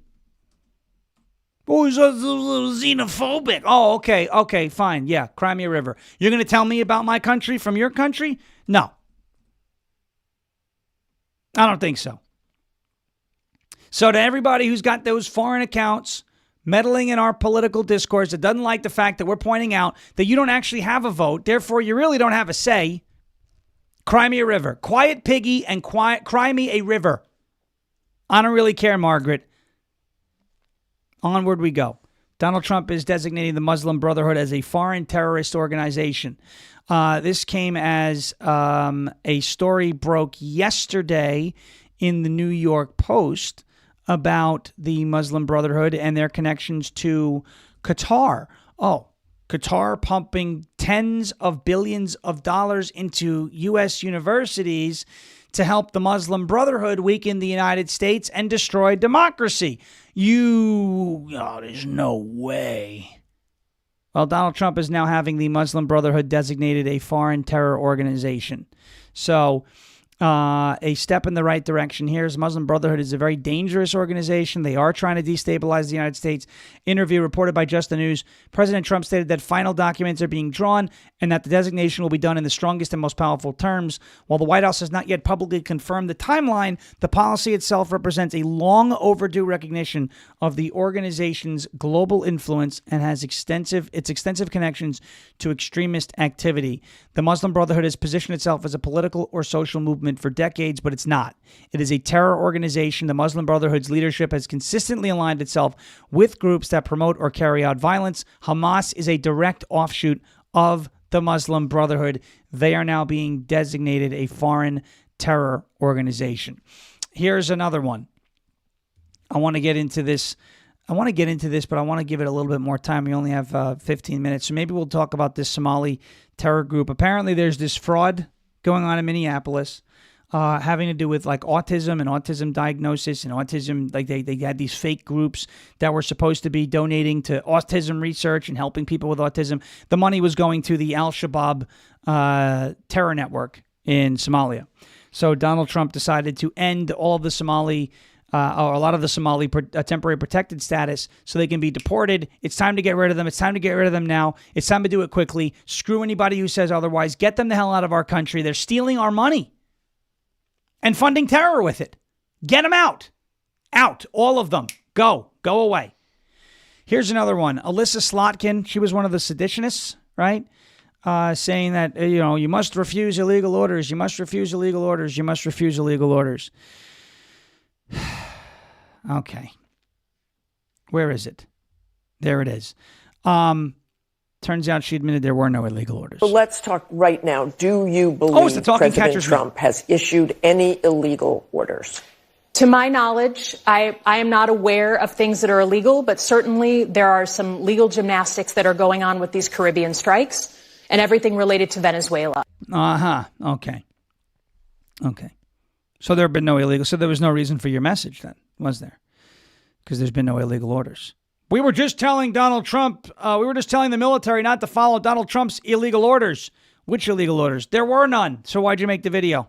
Oh, he's xenophobic. Oh, okay, fine. Yeah, cry me a river. You're going to tell me about my country from your country? No. I don't think so. So to everybody who's got those foreign accounts meddling in our political discourse that doesn't like the fact that we're pointing out that you don't actually have a vote, therefore you really don't have a say, cry me a river. Quiet piggy and cry me a river. I don't really care, Margaret. Onward we go. Donald Trump is designating the Muslim Brotherhood as a foreign terrorist organization. This came as a story broke yesterday in the New York Post about the Muslim Brotherhood and their connections to Qatar. Oh, Qatar pumping tens of billions of dollars into U.S. universities to help the Muslim Brotherhood weaken the United States and destroy democracy. There's no way. Well, Donald Trump is now having the Muslim Brotherhood designated a foreign terror organization. So a step in the right direction here. Is Muslim Brotherhood is a very dangerous organization. They are trying to destabilize the United States. Interview reported by Just the News. President Trump stated that final documents are being drawn and that the designation will be done in the strongest and most powerful terms. While the White House has not yet publicly confirmed the timeline, the policy itself represents a long overdue recognition of the organization's global influence and has extensive connections to extremist activity. The Muslim Brotherhood has positioned itself as a political or social movement for decades, but it's not. It is a terror organization. The Muslim Brotherhood's leadership has consistently aligned itself with groups that promote or carry out violence. Hamas is a direct offshoot of the Muslim Brotherhood. They are now being designated a foreign terror organization. Here's another one. I want to get into this, but I want to give it a little bit more time. We only have 15 minutes, so maybe we'll talk about this Somali Terror Group. Apparently, there's this fraud going on in Minneapolis having to do with like autism and autism diagnosis and autism. Like they had these fake groups that were supposed to be donating to autism research and helping people with autism. The money was going to the Al-Shabab terror network in Somalia. So Donald Trump decided to end all of the Somali or a lot of the Somali temporary protected status so they can be deported. It's time to get rid of them. It's time to get rid of them now. It's time to do it quickly. Screw anybody who says otherwise. Get them the hell out of our country. They're stealing our money and funding terror with it. Get them out. Out. All of them. Go away. Here's another one. Alyssa Slotkin. She was one of the seditionists, right? Saying that, you must refuse illegal orders. You must refuse illegal orders. You must refuse illegal orders. Okay. Where is it? There it is. Turns out she admitted there were no illegal orders. But let's talk right now. Do you believe President Trump has issued any illegal orders? To my knowledge, I am not aware of things that are illegal, but certainly there are some legal gymnastics that are going on with these Caribbean strikes and everything related to Venezuela. Okay. So there have been no illegal. So there was no reason for your message then, was there? Because there's been no illegal orders. We were just telling Donald Trump, we were just telling the military not to follow Donald Trump's illegal orders. Which illegal orders? There were none. So why'd you make the video?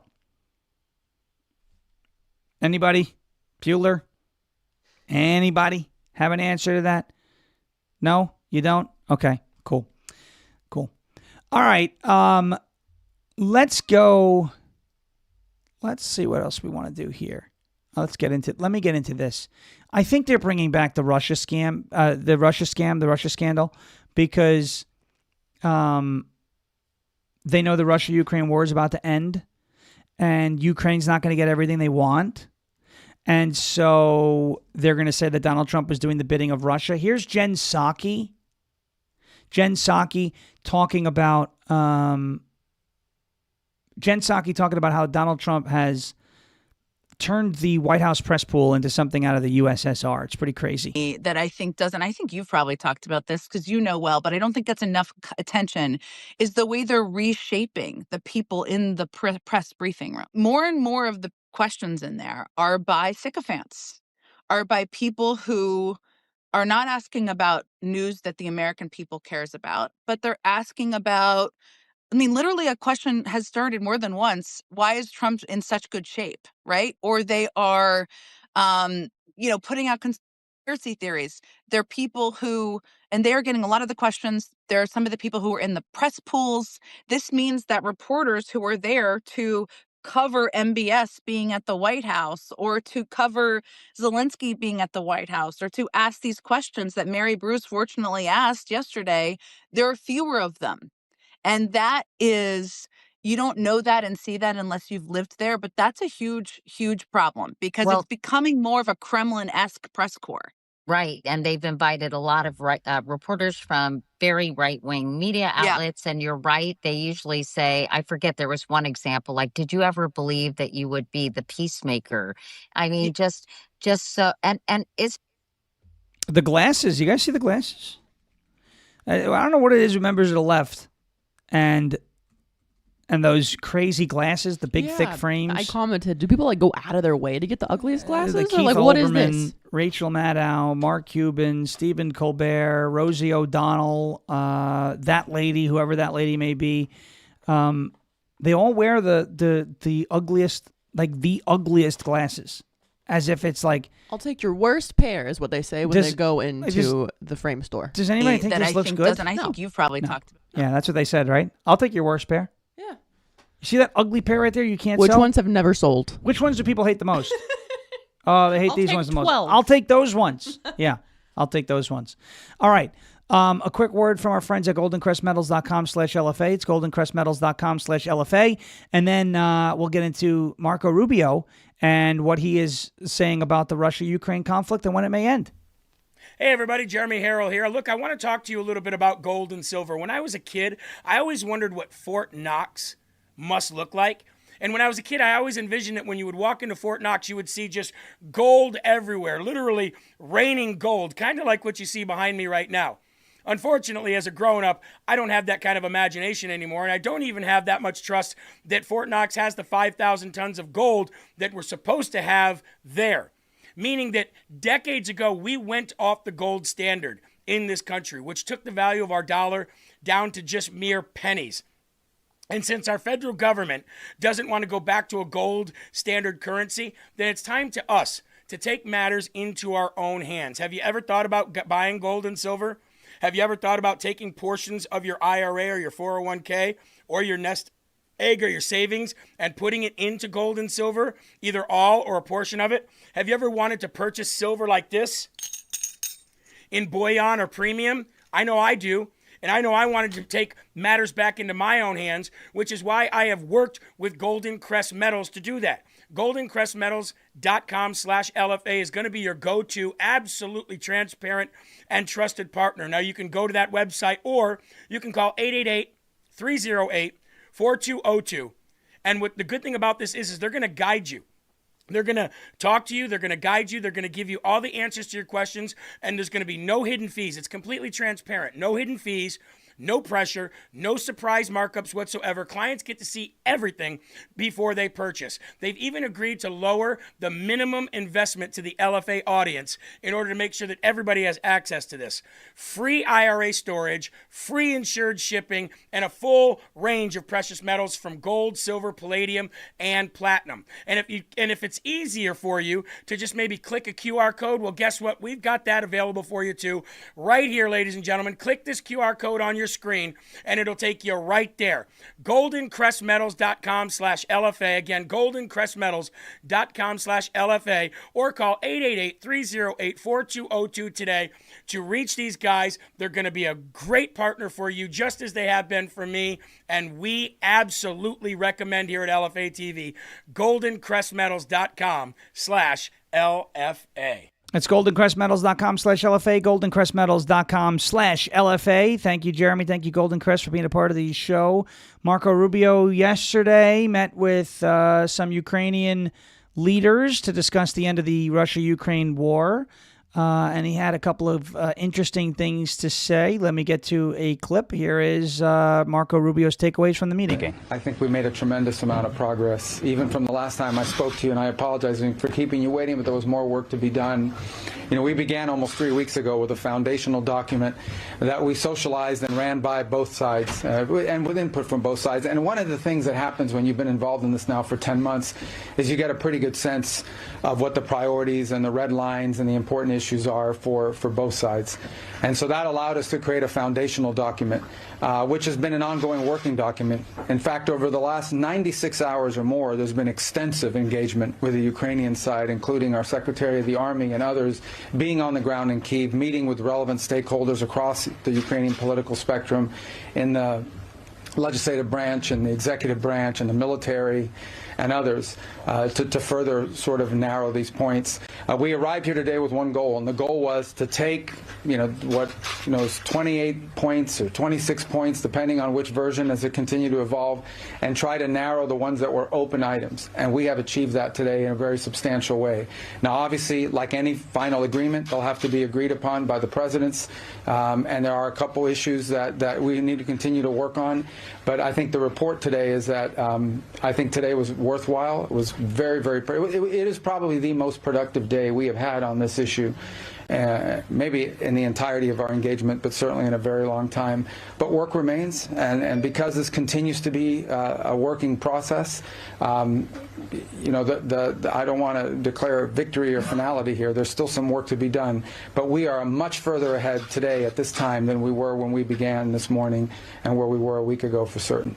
Anybody? Bueller? Anybody have an answer to that? No? You don't? Okay, cool. All right. Let's go. Let's see what else we want to do here. Let me get into this. I think they're bringing back the Russia scam, the Russia scandal, because they know the Russia-Ukraine war is about to end, and Ukraine's not going to get everything they want. And so they're going to say that Donald Trump is doing the bidding of Russia. Here's Jen Psaki. Jen Psaki talking about how Donald Trump has turned the White House press pool into something out of the USSR. It's pretty crazy. That I think doesn't, I think you've probably talked about this because you know well, but I don't think that's enough attention, is the way they're reshaping the people in the press briefing room. More and more of the questions in there are by sycophants, are by people who are not asking about news that the American people cares about, but they're asking about, I mean, literally a question has started more than once. Why is Trump in such good shape, right? Or they are, putting out conspiracy theories. They're people who, and they're getting a lot of the questions. There are some of the people who are in the press pools. This means that reporters who are there to cover MBS being at the White House or to cover Zelensky being at the White House or to ask these questions that Mary Bruce fortunately asked yesterday, there are fewer of them. And that is, you don't know that and see that unless you've lived there. But that's a huge, huge problem because it's becoming more of a Kremlin-esque press corps. Right. And they've invited a lot of reporters from very right-wing media outlets. Yeah. And you're right. They usually say, I forget, there was one example, like, did you ever believe that you would be the peacemaker? I mean, just so, and it's. The glasses. You guys see the glasses? I don't know what it is with members of the left. And those crazy glasses, the big thick frames. I commented, do people like go out of their way to get the ugliest glasses? Keith like, Olbermann, what is this? Rachel Maddow, Mark Cuban, Stephen Colbert, Rosie O'Donnell, that lady, whoever that lady may be. They all wear the ugliest, like the ugliest glasses. As if it's like, I'll take your worst pair, is what they say when they go into the frame store. Does anybody think this looks good? I think you've probably talked about. Yeah, that's what they said, right? I'll take your worst pair. Yeah. You see that ugly pair right there? You can't Which sell? ones have never sold? Which ones do people hate the most? Oh, they hate these ones the most. 12. I'll take those ones. Yeah, I'll take those ones. All right. A quick word from our friends at goldencrestmetals.com/LFA. It's goldencrestmetals.com/LFA. And then we'll get into Marco Rubio and what he is saying about the Russia-Ukraine conflict and when it may end. Hey everybody, Jeremy Harrell here. Look, I want to talk to you a little bit about gold and silver. When I was a kid, I always wondered what Fort Knox must look like. And when I was a kid, I always envisioned that when you would walk into Fort Knox, you would see just gold everywhere, literally raining gold, kind of like what you see behind me right now. Unfortunately, as a grown-up, I don't have that kind of imagination anymore, and I don't even have that much trust that Fort Knox has the 5,000 tons of gold that we're supposed to have there. Meaning that decades ago, we went off the gold standard in this country, which took the value of our dollar down to just mere pennies. And since our federal government doesn't want to go back to a gold standard currency, then it's time to us to take matters into our own hands. Have you ever thought about buying gold and silver? Have you ever thought about taking portions of your IRA or your 401k or your nest egg or your savings and putting it into gold and silver, either all or a portion of it? Have you ever wanted to purchase silver like this in bullion or premium? I know I do. And I know I wanted to take matters back into my own hands, which is why I have worked with Golden Crest Metals to do that. GoldenCrestMetals.com/LFA is going to be your go-to, absolutely transparent and trusted partner. Now, you can go to that website or you can call 888-308-4202. And what the good thing about this is they're going to guide you. They're going to talk to you. They're going to guide you. They're going to give you all the answers to your questions. And there's going to be no hidden fees. It's completely transparent. No hidden fees, no pressure, no surprise markups whatsoever. Clients get to see everything before they purchase. They've even agreed to lower the minimum investment to the LFA audience in order to make sure that everybody has access to this. Free IRA storage, free insured shipping, and a full range of precious metals from gold, silver, palladium, and platinum. And if it's easier for you to just maybe click a QR code, well, guess what? We've got that available for you too. Right here, ladies and gentlemen. Click this QR code on your your screen, and it'll take you right there. goldencrestmetals.com/LFA. Again, goldencrestmetals.com/LFA, or call 888-308-4202 today to reach these guys. They're going to be a great partner for you, just as they have been for me, and we absolutely recommend here at LFA TV, goldencrestmetals.com/LFA. It's goldencrestmetals.com/LFA, goldencrestmetals.com/LFA. Thank you, Jeremy. Thank you, Golden Crest, for being a part of the show. Marco Rubio yesterday met with some Ukrainian leaders to discuss the end of the Russia-Ukraine war. And he had a couple of interesting things to say. Let me get to a clip. Here is Marco Rubio's takeaways from the meeting. I think we made a tremendous amount of progress, even from the last time I spoke to you, and I apologize for keeping you waiting, but there was more work to be done. You know, we began almost 3 weeks ago with a foundational document that we socialized and ran by both sides, and with input from both sides. And one of the things that happens when you've been involved in this now for 10 months is you get a pretty good sense of what the priorities and the red lines and the important issues are for both sides. And so that allowed us to create a foundational document, which has been an ongoing working document. In fact, over the last 96 hours or more, there's been extensive engagement with the Ukrainian side, including our Secretary of the Army and others, being on the ground in Kyiv, meeting with relevant stakeholders across the Ukrainian political spectrum in the legislative branch and the executive branch and the military and others to further sort of narrow these points. We arrived here today with one goal, and the goal was to take, is 28 points or 26 points, depending on which version as it continued to evolve, and try to narrow the ones that were open items. And we have achieved that today in a very substantial way. Now, obviously, like any final agreement, they'll have to be agreed upon by the presidents, and there are a couple issues that we need to continue to work on. But I think the report today is that I think today was worthwhile. It was very, it is probably the most productive day we have had on this issue, maybe in the entirety of our engagement, but certainly in a very long time. But work remains, and because this continues to be a working process, I don't want to declare victory or finality here. There's still some work to be done, but we are much further ahead today at this time than we were when we began this morning and where we were a week ago for certain.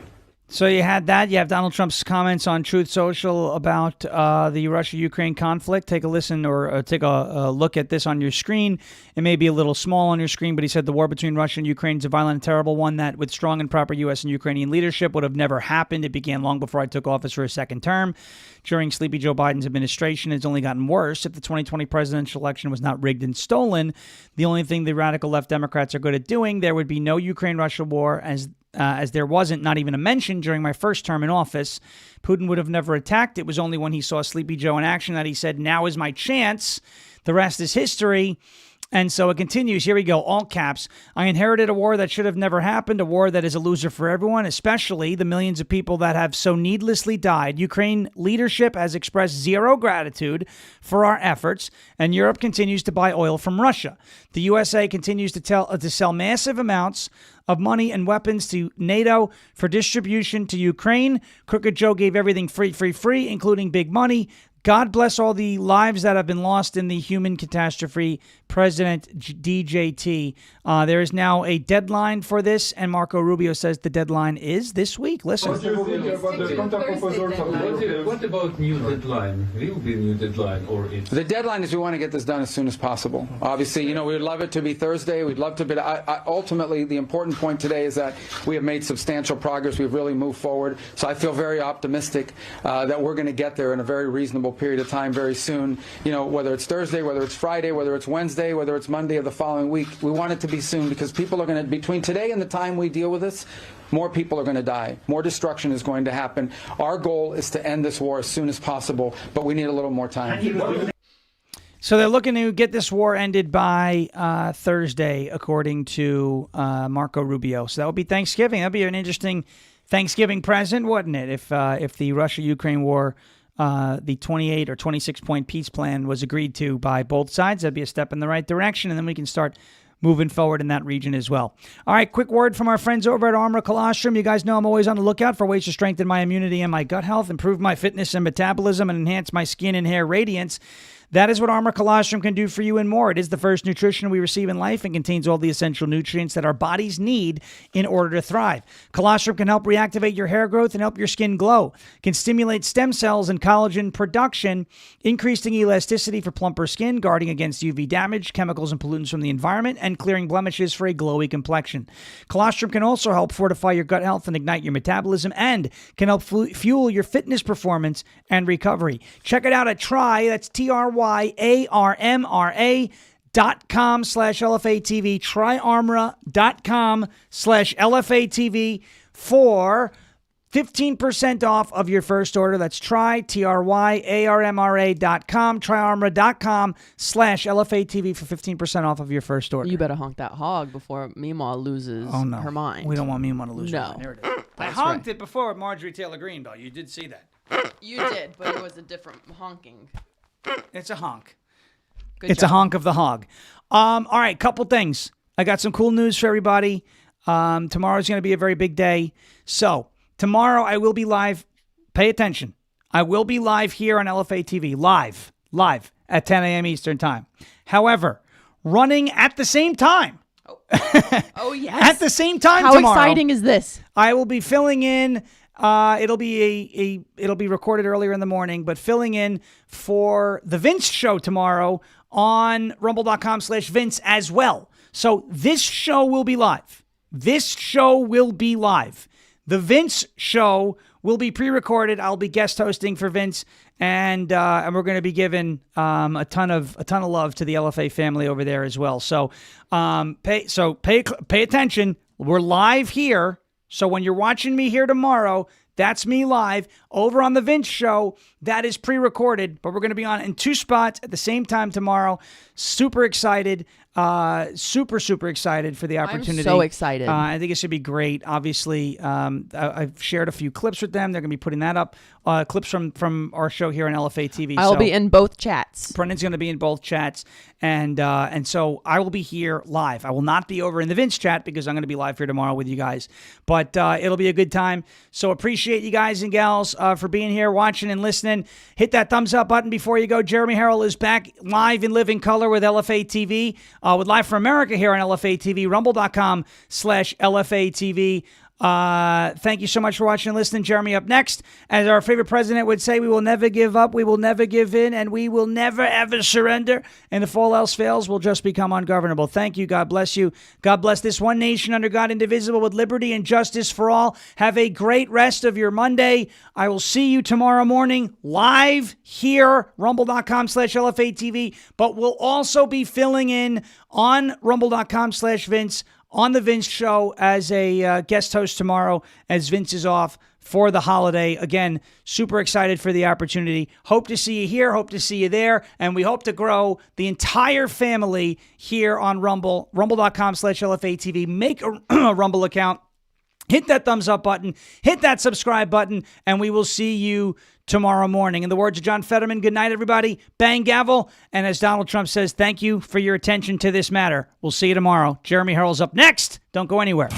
So you had that. You have Donald Trump's comments on Truth Social about the Russia-Ukraine conflict. Take a listen or take a look at this on your screen. It may be a little small on your screen, but he said the war between Russia and Ukraine is a violent and terrible one that with strong and proper U.S. and Ukrainian leadership would have never happened. It began long before I took office for a second term. During Sleepy Joe Biden's administration, it's only gotten worse. If the 2020 presidential election was not rigged and stolen, the only thing the radical left Democrats are good at doing, there would be no Ukraine-Russia war as there wasn't, not even a mention during my first term in office. Putin would have never attacked. It was only when he saw Sleepy Joe in action that he said, now is my chance. The rest is history. And so it continues. Here we go. All caps. I inherited a war that should have never happened, a war that is a loser for everyone, especially the millions of people that have so needlessly died. Ukraine leadership has expressed zero gratitude for our efforts, and Europe continues to buy oil from Russia. The USA continues to sell massive amounts of money and weapons to NATO for distribution to Ukraine. Crooked Joe gave everything free, including big money. God bless all the lives that have been lost in the human catastrophe. President DJT. There is now a deadline for this, and Marco Rubio says the deadline is this week. Listen. What about new deadline? Will be new deadline or it's... The deadline is we want to get this done as soon as possible. Obviously, we'd love it to be Thursday. We'd love to be... ultimately, the important point today is that we have made substantial progress. We've really moved forward. So I feel very optimistic that we're going to get there in a very reasonable period of time very soon. Whether it's Thursday, whether it's Friday, whether it's Wednesday, whether it's Monday of the following week, we want it to be soon because people are going to, between today and the time we deal with this, more people are going to die. More destruction is going to happen. Our goal is to end this war as soon as possible, but we need a little more time. So they're looking to get this war ended by Thursday, according to Marco Rubio. So that would be Thanksgiving. That would be an interesting Thanksgiving present, wouldn't it? If the Russia-Ukraine war, the 28 or 26-point peace plan was agreed to by both sides, that'd be a step in the right direction, and then we can start moving forward in that region as well. All right, quick word from our friends over at Armor Colostrum. You guys know I'm always on the lookout for ways to strengthen my immunity and my gut health, improve my fitness and metabolism, and enhance my skin and hair radiance. That is what Armor Colostrum can do for you and more. It is the first nutrition we receive in life and contains all the essential nutrients that our bodies need in order to thrive. Colostrum can help reactivate your hair growth and help your skin glow. Can stimulate stem cells and collagen production, increasing elasticity for plumper skin, guarding against UV damage, chemicals and pollutants from the environment, and clearing blemishes for a glowy complexion. Colostrum can also help fortify your gut health and ignite your metabolism, and can help fuel your fitness performance and recovery. Check it out at Try, that's TRYARMRA.com/LFATV, tryarmra.com/LFATV for 15% off of your first order. That's TRYARMRA.com, tryarmra.com/LFATV for 15% off of your first order. You better honk that hog before Meemaw loses her mind. We don't want Meemaw to lose her mind. There it is. I honked right. it before with Marjorie Taylor Greene, though. You did see that. You did, but it was a different honking. It's a honk. Good job. A honk of the hog. All right, couple things. I got some cool news for everybody. Tomorrow's going to be a very big day. So, tomorrow I will be live. Pay attention. I will be live here on LFA TV. Live at 10 a.m. Eastern Time. However, running at the same time. Oh, yes. At the same time How tomorrow. How exciting is this? I will be filling in. It'll be recorded earlier in the morning, but filling in for the Vince show tomorrow on rumble.com/Vince as well. So this show will be live. The Vince show will be pre-recorded. I'll be guest hosting for Vince, and we're going to be giving a ton of love to the LFA family over there as well. So pay attention. We're live here. So when you're watching me here tomorrow, that's me live. Over on the Vince show, that is pre-recorded, but we're going to be on in two spots at the same time tomorrow. Super excited. Super excited for the opportunity. I'm so excited. I think it should be great. Obviously, I've shared a few clips with them. They're going to be putting that up. Clips from our show here on LFA TV. I'll be in both chats. Brendan's going to be in both chats. And so I will be here live. I will not be over in the Vince chat because I'm going to be live here tomorrow with you guys. But it'll be a good time. So appreciate you guys and gals for being here, watching and listening. Hit that thumbs up button before you go. Jeremy Harrell is back live in living color with LFA TV. With Live for America here on LFA TV, rumble.com/LFA TV. Thank you so much for watching and listening. Jeremy up next. As our favorite president would say, we will never give up, we will never give in, and we will never ever surrender. And if all else fails, we'll just become ungovernable. Thank you. God bless you. God bless this one nation under God, indivisible, with liberty and justice for all. Have a great rest of your Monday. I will see you tomorrow morning live here, rumble.com/LFA TV, but we'll also be filling in on rumble.com/Vince on the Vince show as a guest host tomorrow as Vince is off for the holiday. Again, super excited for the opportunity. Hope to see you here. Hope to see you there. And we hope to grow the entire family here on Rumble, rumble.com/LFA TV. Make a Rumble account. Hit that thumbs up button. Hit that subscribe button. And we will see you tomorrow morning. In the words of John Fetterman, good night, everybody. Bang, gavel. And as Donald Trump says, thank you for your attention to this matter. We'll see you tomorrow. Jeremy Harrell's up next. Don't go anywhere.